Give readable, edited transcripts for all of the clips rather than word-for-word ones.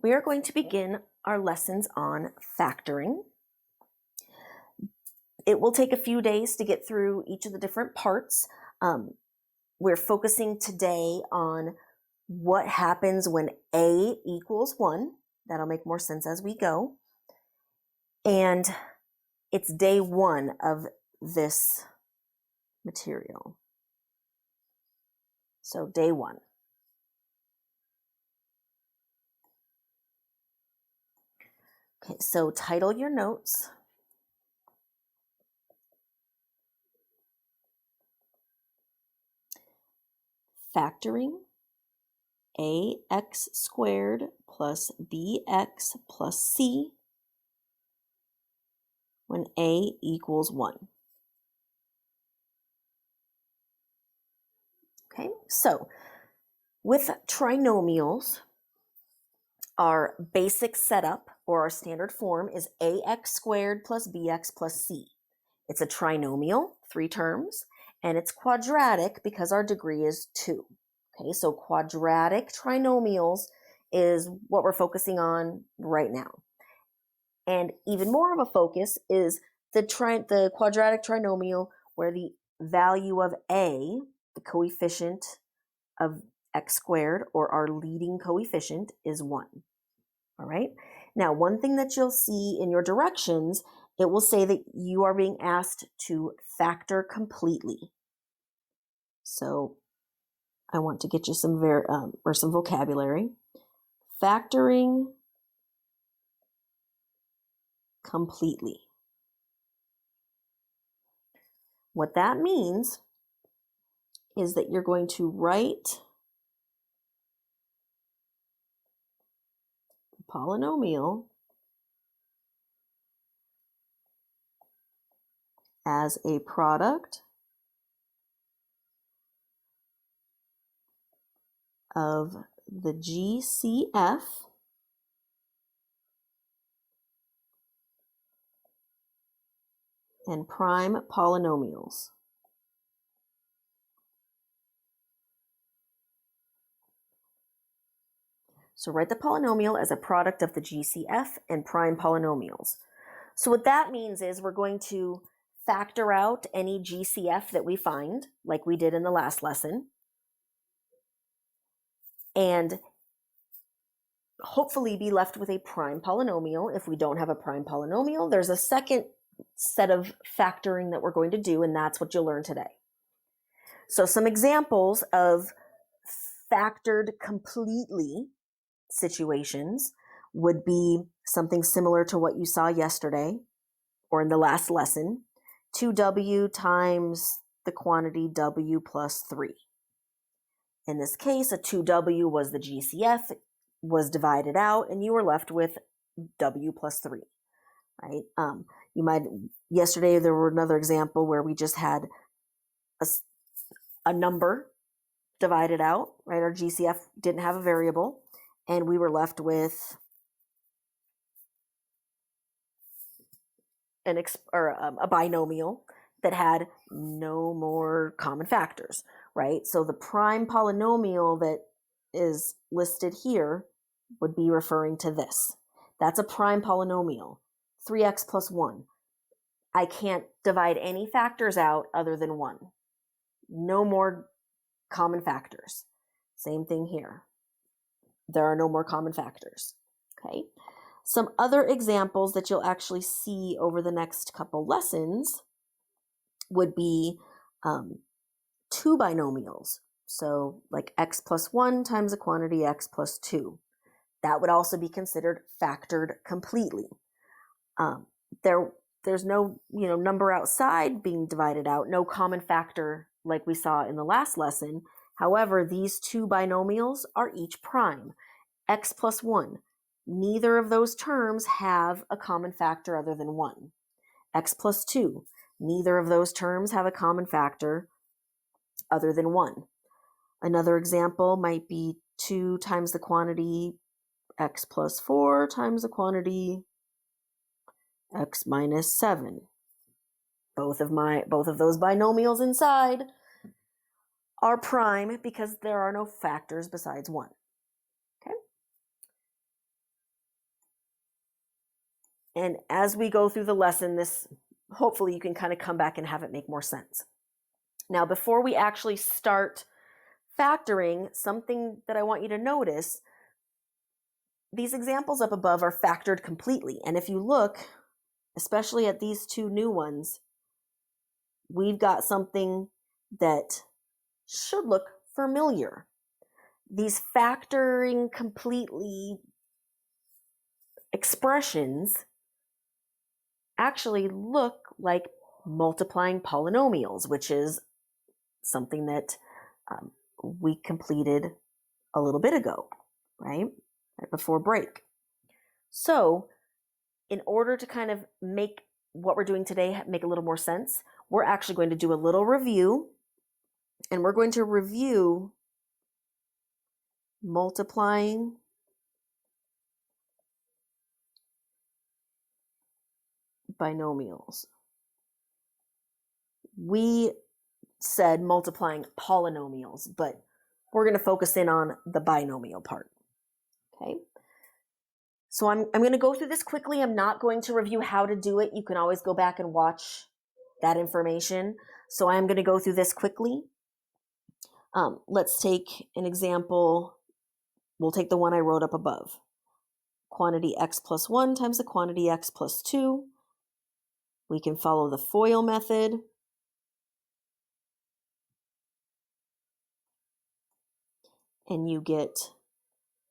we are going to begin our lessons on factoring. It will take a few days to get through each of the different parts. We're focusing today on what happens when A equals 1. That'll make more sense as we go. And it's day 1 of this material. So day 1. Okay, so title your notes. Factoring ax squared plus bx plus c when a equals 1. Okay, so with trinomials, our basic setup or our standard form is ax squared plus bx plus c. It's a trinomial, 3 terms, and it's quadratic because our degree is 2. Okay, so quadratic trinomials is what we're focusing on right now. And even more of a focus is the quadratic trinomial where the value of a, the coefficient of x squared, or our leading coefficient, is 1. All right. Now, one thing that you'll see in your directions, it will say that you are being asked to factor completely. So I want to get you some some vocabulary. Factoring completely. What that means is that you're going to write the polynomial as a product of the GCF and prime polynomials. So write the polynomial as a product of the GCF and prime polynomials. So what that means is we're going to factor out any GCF that we find, like we did in the last lesson, and hopefully be left with a prime polynomial. If we don't have a prime polynomial, there's a second set of factoring that we're going to do, and that's what you'll learn today. So some examples of factored completely situations would be something similar to what you saw yesterday or in the last lesson, 2w times the quantity w plus 3. In this case, a 2w was the GCF, was divided out, and you were left with w plus 3, right? Yesterday there were another example where we just had a number divided out, right? Our GCF didn't have a variable, and we were left with a binomial that had no more common factors, right? So the prime polynomial that is listed here would be referring to this. That's a prime polynomial, 3x plus 1. I can't divide any factors out other than 1. No more common factors. Same thing here. There are no more common factors, okay? Some other examples that you'll actually see over the next couple lessons would be 2 binomials. So like x plus 1 times the quantity x plus 2. That would also be considered factored completely. There's no number outside being divided out, no common factor like we saw in the last lesson. However, these 2 binomials are each prime. X plus 1. Neither of those terms have a common factor other than 1. X plus 2. Neither of those terms have a common factor other than 1. Another example might be 2 times the quantity x plus 4 times the quantity x minus 7. Both of those binomials inside are prime because there are no factors besides 1. And as we go through the lesson, hopefully you can kind of come back and have it make more sense. Now, before we actually start factoring, something that I want you to notice, these examples up above are factored completely. And if you look, especially at these two new ones, we've got something that should look familiar. These factoring completely expressions actually look like multiplying polynomials, which is something that we completed a little bit ago, right before break. So in order to kind of make what we're doing today make a little more sense, we're actually going to do a little review, and we're going to review multiplying binomials. We said multiplying polynomials, but we're going to focus in on the binomial part. Okay. So I'm going to go through this quickly. I'm not going to review how to do it. You can always go back and watch that information. So I'm going to go through this quickly. Let's take an example. We'll take the one I wrote up above. Quantity x plus 1 times the quantity x plus 2. We can follow the FOIL method. And you get,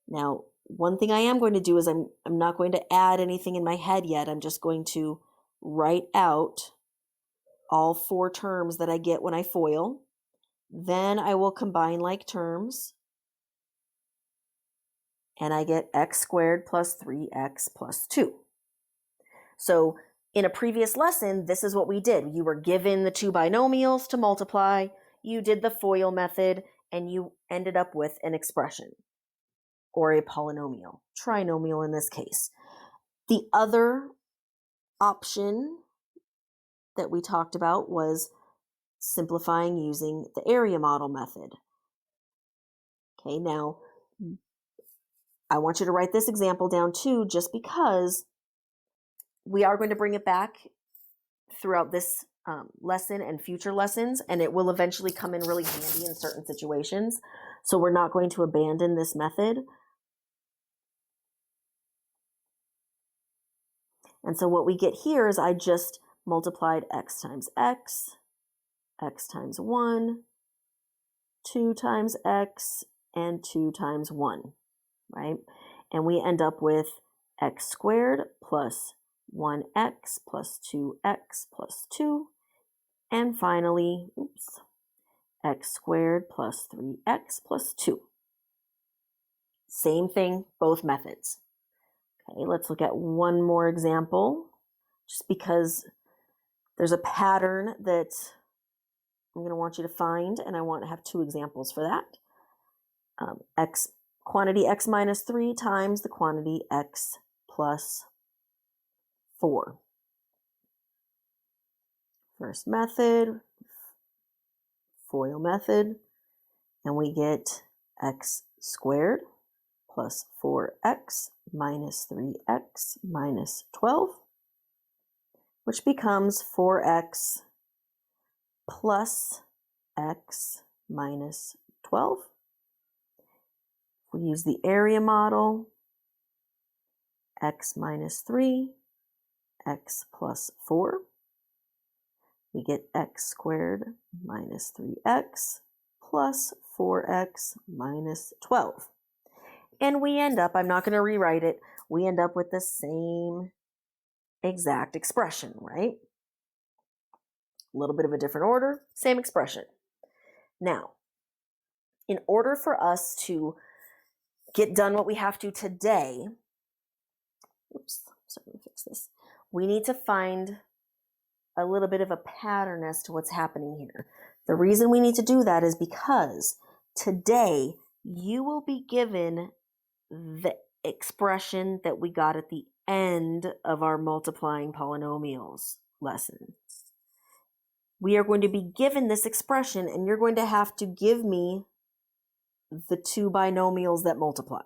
now one thing I am going to do is I'm not going to add anything in my head yet. I'm just going to write out all 4 terms that I get when I FOIL. Then I will combine like terms, and I get x squared plus 3x plus 2. So in a previous lesson, this is what we did. You were given the 2 binomials to multiply, you did the FOIL method, and you ended up with an expression, or a polynomial, trinomial in this case. The other option that we talked about was simplifying using the area model method. Okay, now I want you to write this example down too, just because we are going to bring it back throughout this lesson and future lessons, and it will eventually come in really handy in certain situations. So we're not going to abandon this method. And so what we get here is I just multiplied x times x, x times 1, 2 times x, and 2 times 1, right? And we end up with x squared plus 1x plus 2x plus 2, and finally, x squared plus 3x plus 2. Same thing, both methods. Okay, let's look at one more example, just because there's a pattern that I'm going to want you to find, and I want to have 2 examples for that. Quantity x minus 3 times the quantity x plus 4. First method, FOIL method, and we get x squared plus 4x minus 3x minus 12, which becomes 4x plus x minus 12. We use the area model, x minus 3, x plus 4. We get x squared minus 3x plus 4x minus 12. And we end up, I'm not going to rewrite it, we end up with the same exact expression, right? A little bit of a different order, same expression. Now, in order for us to get done what we have to today, let me fix this. We need to find a little bit of a pattern as to what's happening here. The reason we need to do that is because today you will be given the expression that we got at the end of our multiplying polynomials lesson. We are going to be given this expression, and you're going to have to give me the 2 binomials that multiply.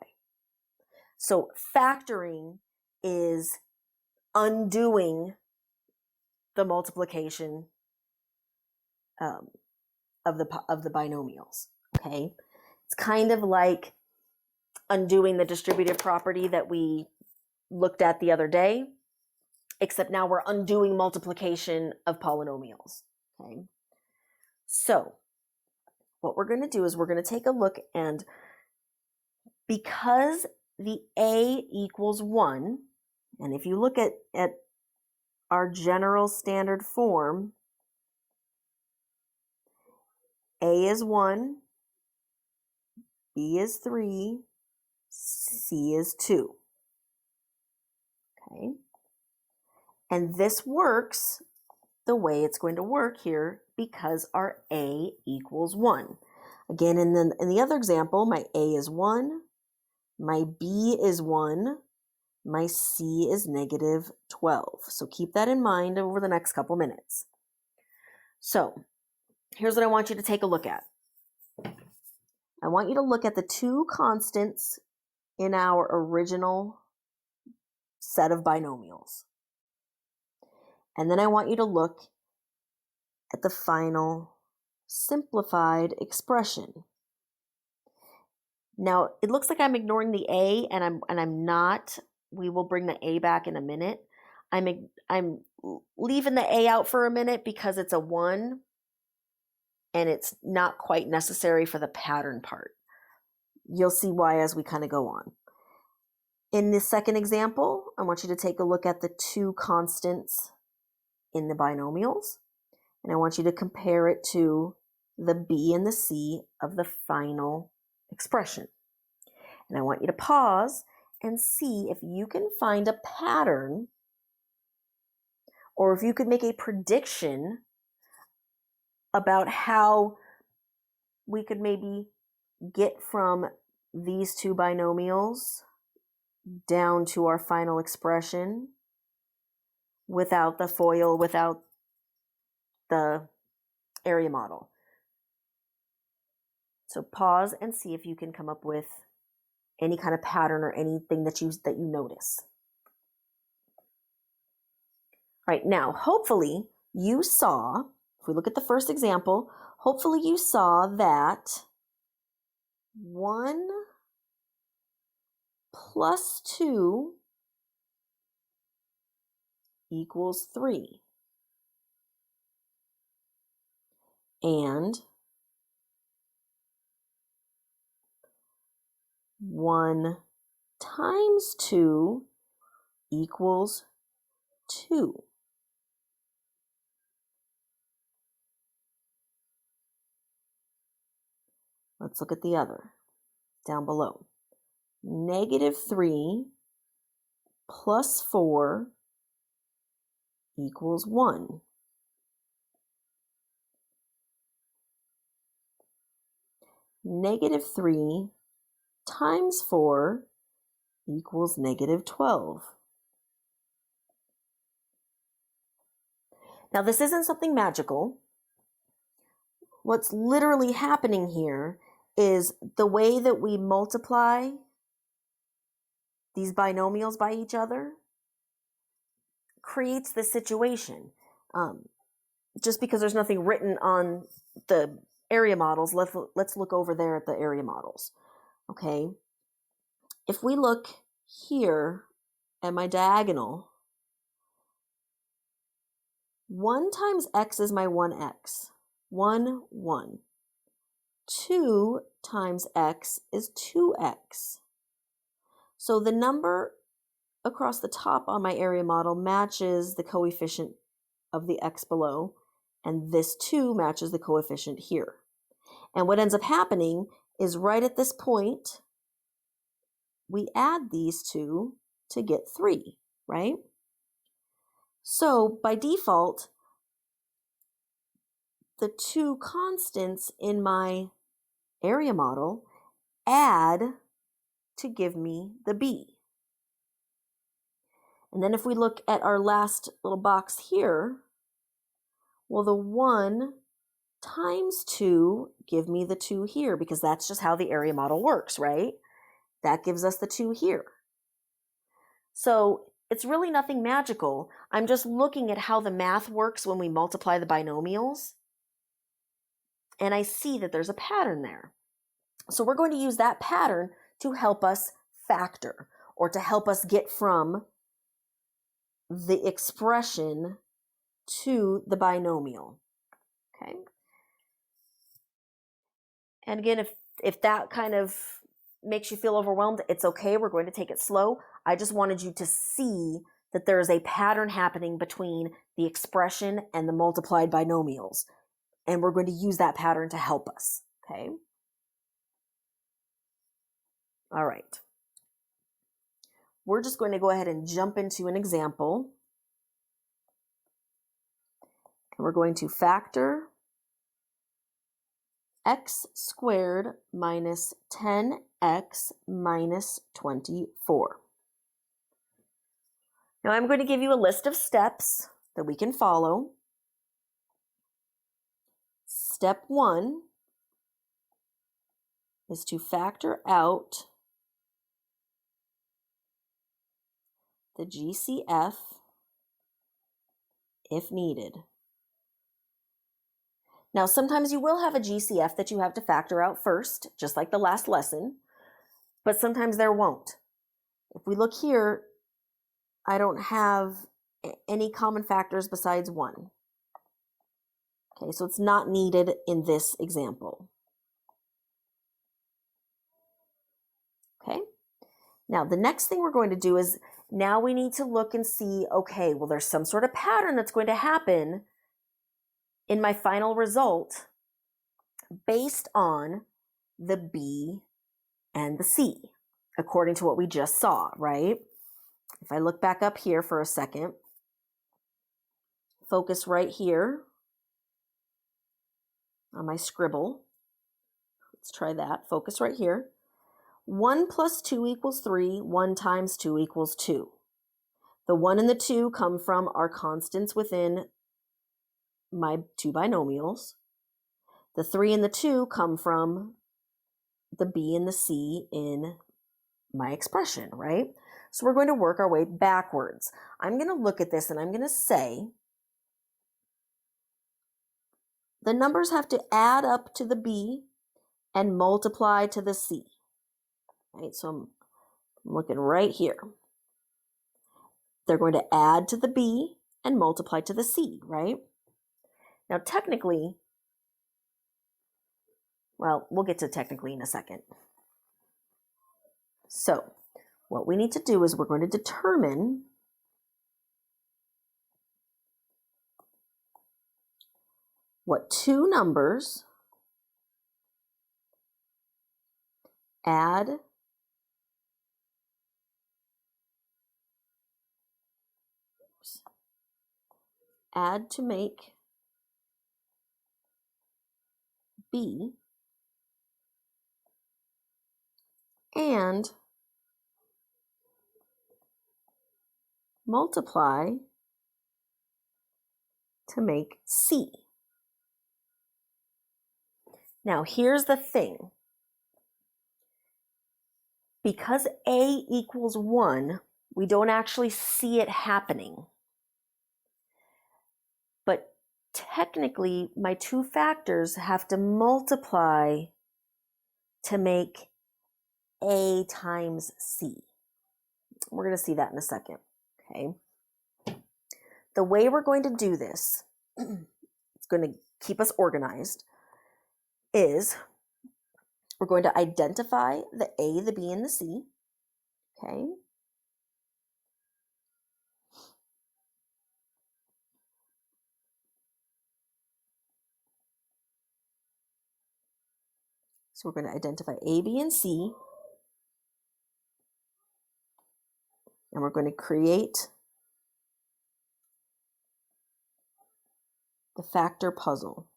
So factoring is undoing the multiplication of the binomials, okay? It's kind of like undoing the distributive property that we looked at the other day, except now we're undoing multiplication of polynomials, okay? So what we're going to do is we're going to take a look, and because the a equals 1, and if you look at our general standard form, a is 1, b is 3, c is 2. Okay? And this works the way it's going to work here because our a equals 1. Again, in the other example, my a is 1, my b is 1, my c is negative 12. So keep that in mind over the next couple minutes. So here's what I want you to take a look at. I want you to look at the two constants in our original set of binomials. And then I want you to look at the final simplified expression. Now, it looks like I'm ignoring the a, and I'm not. We will bring the a back in a minute. I'm leaving the a out for a minute because it's a 1, and it's not quite necessary for the pattern part. You'll see why as we kind of go on. In the second example, I want you to take a look at the two constants in the binomials, and I want you to compare it to the b and the c of the final expression. And I want you to pause and see if you can find a pattern, or if you could make a prediction about how we could maybe get from these two binomials down to our final expression without the FOIL, without the area model. So pause and see if you can come up with any kind of pattern or anything that you notice. All right, now hopefully you saw, if we look at the first example, hopefully you saw that 1 plus 2 equals 3. And 1 times 2 equals 2. Let's look at the other down below. Negative 3 plus 4 equals 1. Negative 3 times 4 equals negative 12. Now, this isn't something magical. What's literally happening here is the way that we multiply these binomials by each other creates this situation. Just because there's nothing written on the area models, let's look over there at the area models. Okay, if we look here at my diagonal, 1 times x is my 1x, 1, 1. 2 times x is 2x. So the number across the top on my area model matches the coefficient of the x below, and this 2 matches the coefficient here. And what ends up happening is right at this point, we add these two to get 3, right? So by default, the two constants in my area model add to give me the b. And then if we look at our last little box here, well, the 1 times 2 give me the 2 here, because that's just how the area model works, right? That gives us the 2 here. So it's really nothing magical. I'm just looking at how the math works when we multiply the binomials, and I see that there's a pattern there. So we're going to use that pattern to help us factor, or to help us get from the expression to the binomial. Okay. And again, if that kind of makes you feel overwhelmed, it's okay. We're going to take it slow. I just wanted you to see that there is a pattern happening between the expression and the multiplied binomials. And we're going to use that pattern to help us. Okay. All right. We're just going to go ahead and jump into an example. And we're going to factor x squared minus 10x minus 24. Now I'm going to give you a list of steps that we can follow. Step 1 is to factor out the GCF if needed. Now, sometimes you will have a GCF that you have to factor out first, just like the last lesson, but sometimes there won't. If we look here, I don't have any common factors besides 1. Okay, so it's not needed in this example. Okay, now the next thing we're going to do is now we need to look and see, okay, well, there's some sort of pattern that's going to happen in my final result based on the B and the C, according to what we just saw, right? If I look back up here for a second, focus right here on my scribble. Let's try that. Focus right here. 1 plus 2 equals 3. 1 times 2 equals 2. The 1 and the 2 come from our constants within my two binomials. The 3 and the 2 come from the B and the C in my expression, right? So we're going to work our way backwards. I'm going to look at this and I'm going to say the numbers have to add up to the B and multiply to the C. Right? So I'm looking right here. They're going to add to the B and multiply to the C, right? Now technically, well, we'll get to technically in a second. So what we need to do is we're going to determine what two numbers add to make B and multiply to make C. Now here's the thing. Because A equals 1, we don't actually see it happening. But technically, my two factors have to multiply to make A times C. We're going to see that in a second, okay? The way we're going to do this, it's going to keep us organized, is we're going to identify the A, the B, and the C, okay? So we're going to identify A, B, and C, and we're going to create the factor puzzle.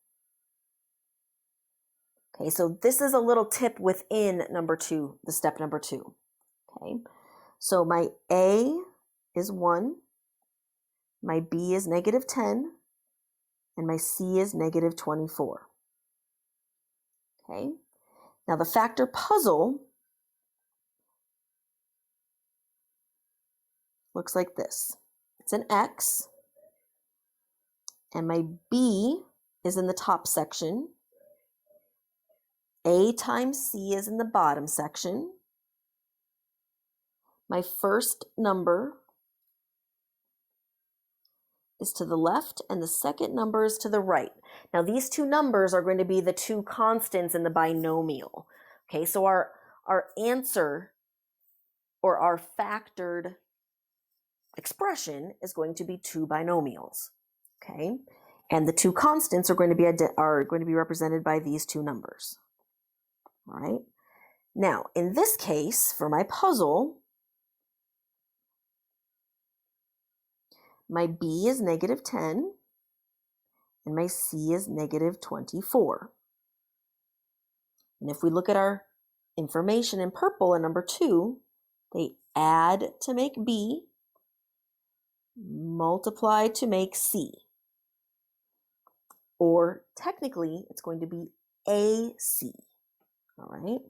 Okay, so this is a little tip within number 2, the step number 2. Okay, so my A is 1, my B is negative 10, and my C is negative 24. Okay, now the factor puzzle looks like this. It's an X, and my B is in the top section. A times C is in the bottom section. My first number is to the left, and the second number is to the right. Now, these two numbers are going to be the two constants in the binomial. Okay, so our answer, or our factored expression, is going to be two binomials. Okay, and the two constants are going to be represented by these two numbers. All right. Now, in this case, for my puzzle, my B is -10, and my C is -24. And if we look at our information in purple in number 2, they add to make B, multiply to make C. Or technically, it's going to be AC. All right.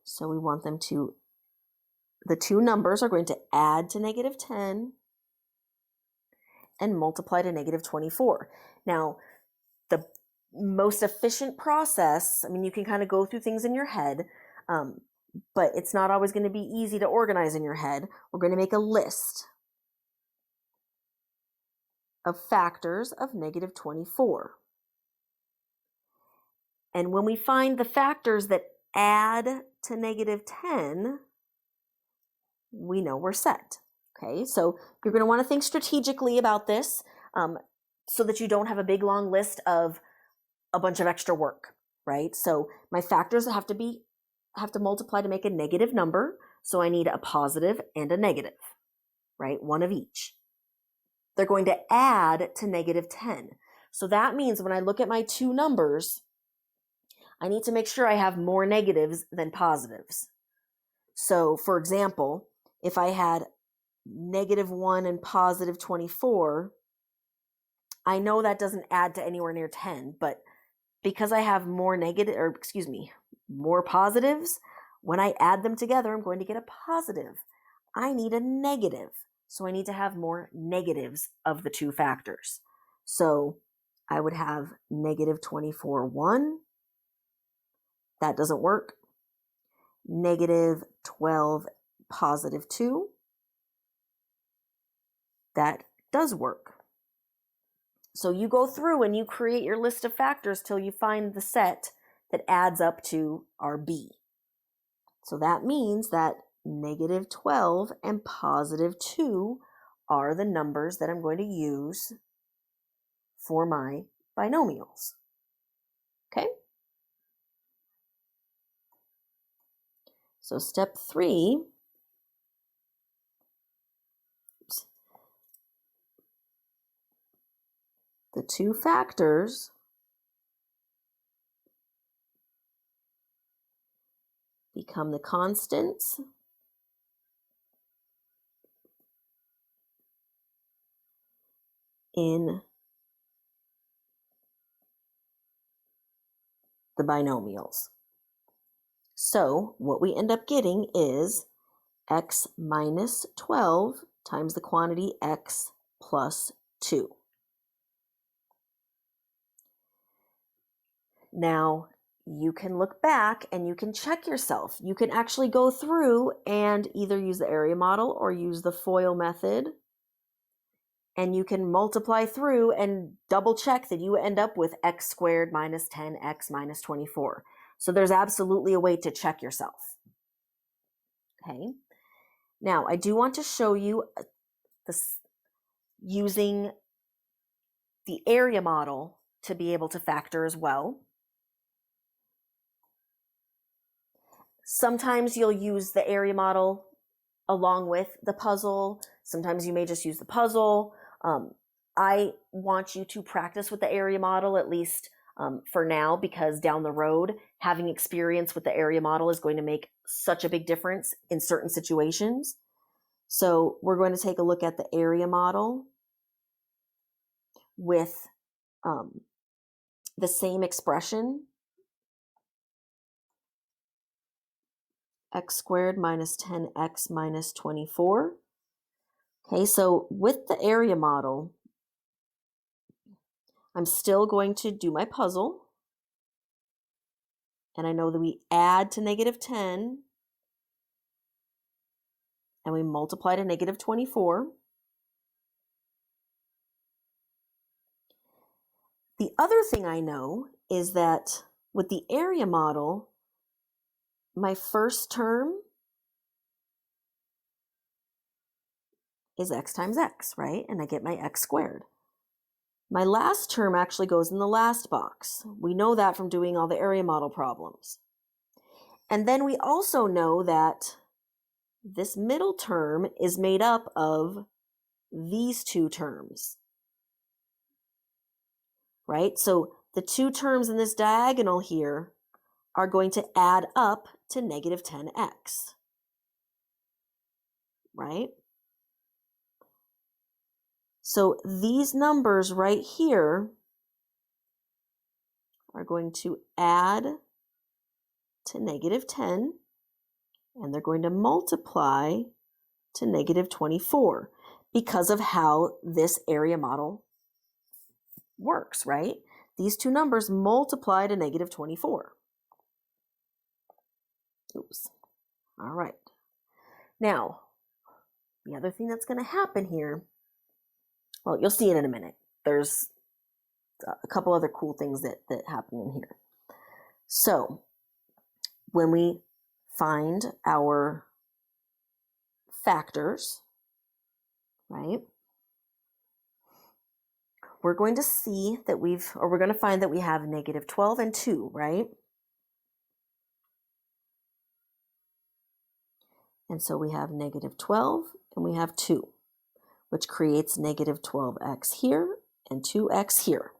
So we want them to, the two numbers are going to add to -10 and multiply to -24. Now, the most efficient process, I mean, you can kind of go through things in your head, but it's not always going to be easy to organize in your head. We're going to make a list of factors of -24. And when we find the factors that add to -10, we know we're set. Okay, so you're going to want to think strategically about this so that you don't have a big long list of a bunch of extra work, right? So my factors have to multiply to make a negative number. So I need a positive and a negative, right? One of each. They're going to add to -10. So that means when I look at my two numbers, I need to make sure I have more negatives than positives. So for example, if I had -1 and +24, I know that doesn't add to anywhere near 10, but because I have more more positives, when I add them together, I'm going to get a positive. I need a negative, so I need to have more negatives of the two factors. So I would have -24, 1. That doesn't work. -12, +2. That does work. So you go through and you create your list of factors till you find the set that adds up to our B. So that means that -12 and +2 are the numbers that I'm going to use for my binomials. Okay? So step 3, the two factors become the constants in the binomials. So what we end up getting is x minus 12 times the quantity x plus 2. Now, you can look back and you can check yourself. You can actually go through and either use the area model or use the FOIL method. And you can multiply through and double check that you end up with x squared minus 10x minus 24. So there's absolutely a way to check yourself. Okay. Now, I do want to show you this using the area model to be able to factor as well. Sometimes you'll use the area model along with the puzzle. Sometimes you may just use the puzzle. I want you to practice with the area model, at least for now, because down the road, having experience with the area model is going to make such a big difference in certain situations. So we're going to take a look at the area model with the same expression. x squared minus 10x minus 24. Okay, so with the area model, I'm still going to do my puzzle. And I know that we add to negative 10 and we multiply to negative 24. The other thing I know is that with the area model, my first term is x times x, right? And I get my x squared. My last term actually goes in the last box. We know that from doing all the area model problems. And then we also know that this middle term is made up of these two terms, right? So the two terms in this diagonal here are going to add up to negative 10x, right? So these numbers right here are going to add to negative 10, and they're going to multiply to negative 24 because of how this area model works, right? These two numbers multiply to negative 24. Oops. All right. Now, the other thing that's going to happen here, well, you'll see it in a minute. There's a couple other cool things that happen in here. So, when we find our factors, right, we're going to see that we're going to find that we have negative 12 and 2, right? And so we have negative 12 and we have 2, which creates negative 12x here and 2x here.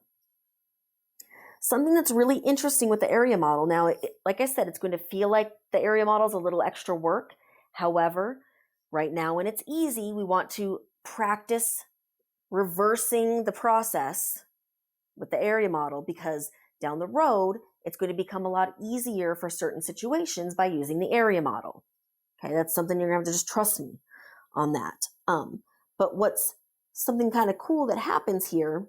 Something that's really interesting with the area model, now, like I said, it's going to feel like the area model is a little extra work. However, right now when it's easy, we want to practice reversing the process with the area model because down the road, it's going to become a lot easier for certain situations by using the area model. Okay, that's something you're going to have to just trust me on that. But what's something kind of cool that happens here,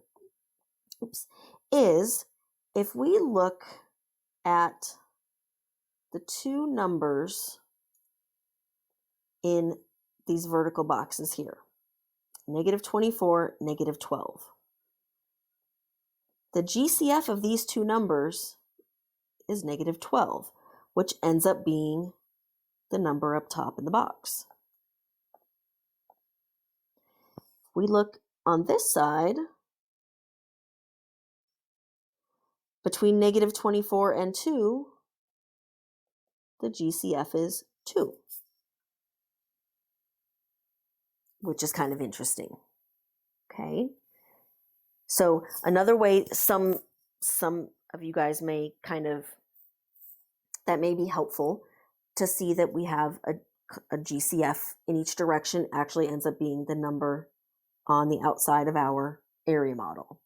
is if we look at the two numbers in these vertical boxes here, negative 24, negative 12. The GCF of these two numbers is negative 12, which ends up being the number up top in the box. If we look on this side, between negative 24 and 2, the GCF is 2, which is kind of interesting. Okay? So another way some of you guys may that may be helpful to see that we have a GCF in each direction actually ends up being the number on the outside of our area model.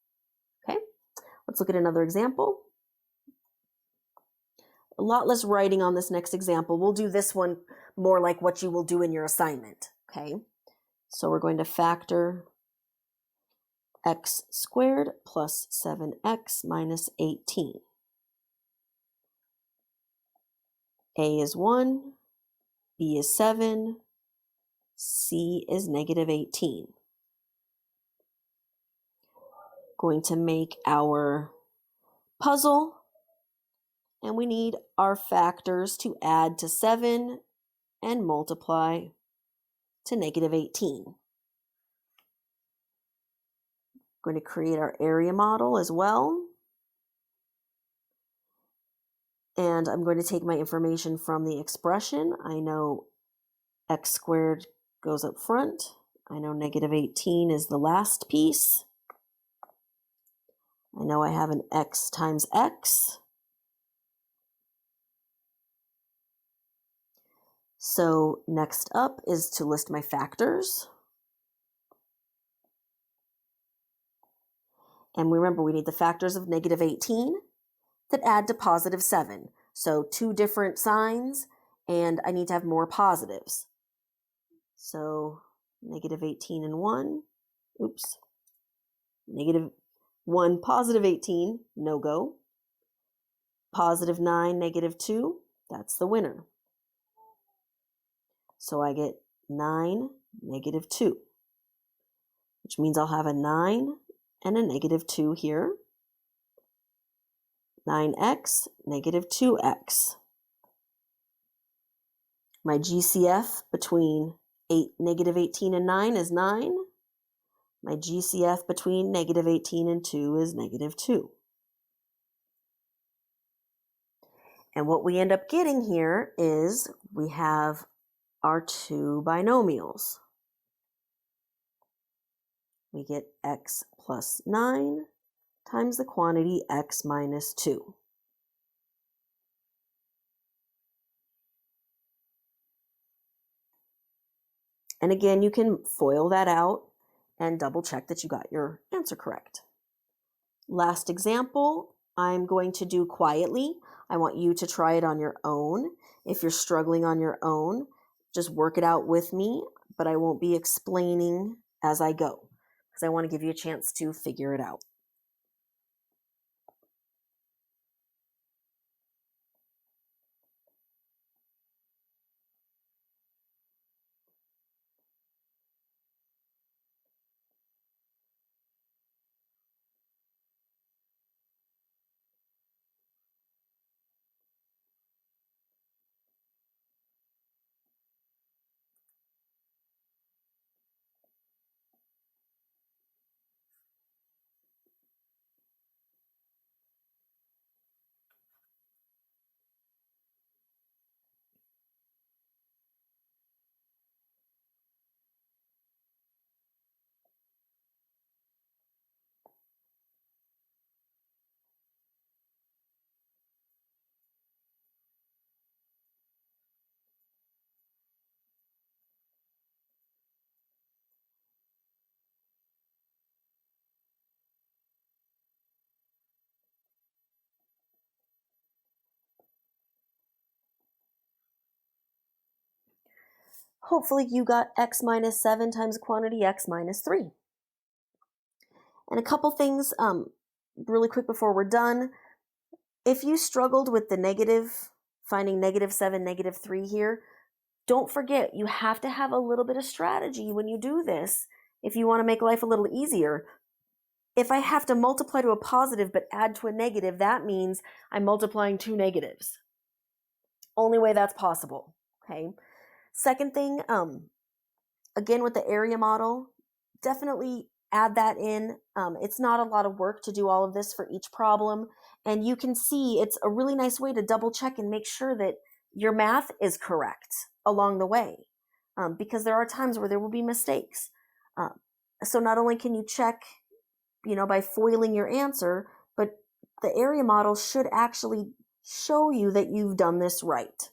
Okay, let's look at another example. A lot less writing on this next example. We'll do this one more like what you will do in your assignment. Okay, so we're going to factor x squared plus 7x minus 18. A is 1, B is 7, C is negative 18. Going to make our puzzle, and we need our factors to add to 7 and multiply to negative 18. Going to create our area model as well. And I'm going to take my information from the expression. I know x squared goes up front. I know negative 18 is the last piece. I know I have an x times x. So next up is to list my factors. And remember, we need the factors of negative 18 that add to positive 7. So two different signs, and I need to have more positives. So negative 18 and 1, oops, negative 1, positive 18, no go. Positive 9, negative 2, that's the winner. So I get 9, negative 2, which means I'll have a 9 and a negative 2 here. 9x, negative 2x. My GCF between negative 18 and 9 is 9. My GCF between negative 18 and 2 is negative 2. And what we end up getting here is we have our two binomials. We get x plus 9 times the quantity x minus 2. And again, you can FOIL that out and double check that you got your answer correct. Last example, I'm going to do quietly. I want you to try it on your own. If you're struggling on your own, just work it out with me, but I won't be explaining as I go because I want to give you a chance to figure it out. Hopefully you got x minus 7 times the quantity x minus 3. And a couple things really quick before we're done. If you struggled with the negative, finding negative 7, negative 3 here, don't forget you have to have a little bit of strategy when you do this if you want to make life a little easier. If I have to multiply to a positive but add to a negative, that means I'm multiplying two negatives. Only way that's possible, okay? Second thing, again with the area model, definitely add that in. It's not a lot of work to do all of this for each problem. And you can see it's a really nice way to double check and make sure that your math is correct along the way, because there are times where there will be mistakes. So not only can you check, by foiling your answer, but the area model should actually show you that you've done this right.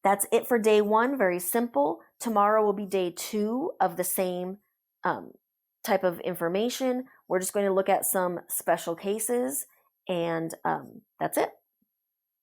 That's it for day 1, very simple. Tomorrow will be day 2 of the same type of information. We're just going to look at some special cases, and that's it.